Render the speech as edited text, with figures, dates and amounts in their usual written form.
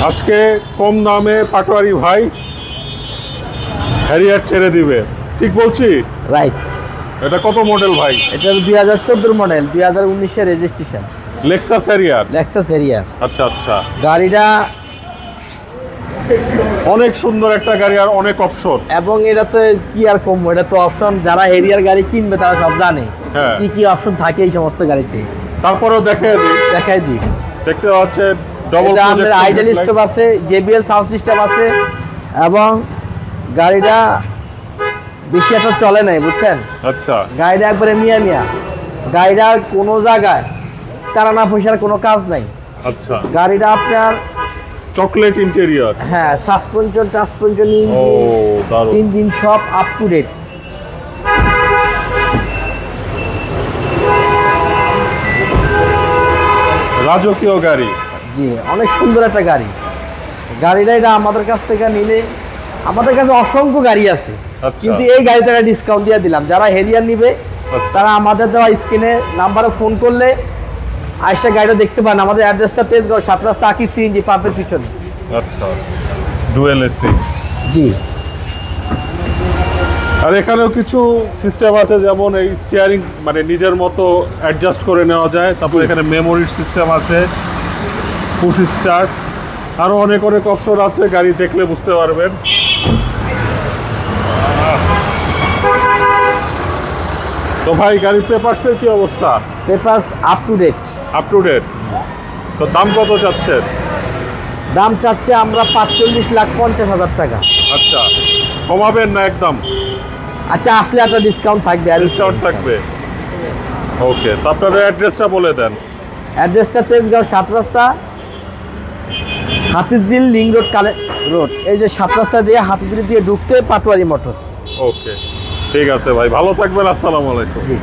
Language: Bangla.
আজকে কম দামে পাটোয়ারি ভাই হ্যারিয়ার ছেড়ে দিবে, ঠিক বলছি? রাইট। এটা কত মডেল ভাই? এটা 2014 মডেল, 2019 এর registration. Lexus Harrier. Lexus Harrier. আচ্ছা আচ্ছা, গাড়িটা অনেক সুন্দর একটা গাড়ি আর অনেক অপশন। এবং এটা তো কি আর কম, এটা তো অপশন, যারা হ্যারিয়ার গাড়ি কিনবে তারা সব জানে হ্যাঁ। কি কি অপশন থাকে এই সমস্ত গাড়িতে। তারপরেও দেখাই দিই। দেখতে পাচ্ছেন ডবল এটা আমাদের আইডল স্টপ আছে, JBL সাউন্ড সিস্টেম আছে, এবং গাড়িটা বেশি একটা চলে নাই, বুঝছেন? আচ্ছা, গাড়িটা একবারে মিয়া গাড়িটা কোনো জায়গায় চালানা পয়সার কোনো কাজ নাই। আচ্ছা, গাড়িটা আপনার চকলেট ইন্টেরিয়র। হ্যাঁ, সাসপেনশন ও দারুণ। ইঞ্জিন সব আপ টু ডেট। রাজকীয় গাড়ি। জি, অনেক সুন্দর একটা গাড়ি। গাড়িটা এটা আমাদের কাছ থেকে নিলে, আমাদের কাছে অসংখ্য গাড়ি আছে, আচ্ছা। কিন্তু এই গাড়িটাকে ডিসকাউন্ট দিয়ে দিলাম। যারা হেরিয়ার নিবে আচ্ছা। তারা আমাদের দেওয়া স্ক্রিনে নাম্বারে ফোন করলে আইসা গাড়িটা দেখতে পান। আমাদের অ্যাড্রেসটা তেজগাঁও 7 রাস্তা আকি সিএনজি পাম্পের পিছনে। আচ্ছা, ডুয়েল এসি। জি। আর এখানেও কিছু সিস্টেম আছে, যেমন এই স্টিয়ারিং মানে নিজের মতো অ্যাডজাস্ট করে নেওয়া যায়। তারপর এখানে মেমোরির সিস্টেম আছে, পুশ স্টার্ট, আরও অনেক অনেক অপশন আছে, গাড়ি দেখলে বুঝতে পারবেন। তো ভাই, গাড়ির পেপারসের কি অবস্থা? Papers up to date. Up to date. তো দাম কত চাচ্ছেন? দাম চাচ্ছে আমরা 45,50,000 টাকা। আচ্ছা, কমাবেন না একদম? আচ্ছা, আসলে একটা ডিসকাউন্ট থাকবে। ডিসকাউন্ট থাকবে। ওকে, তো আপনাদের অ্যাড্রেসটা বলে দেন। অ্যাড্রেসটা তেজগাঁও 7 রাস্তা হাতিঝিল লিং রোড রোড। এই যে 7 রাস্তা দিয়ে হাতিঝিল দিয়ে ঢুকতে পাটোয়ারি মোটর। ওকে, ঠিক আছে ভাই, ভালো থাকবেন। আসসালামু আলাইকুম। জি।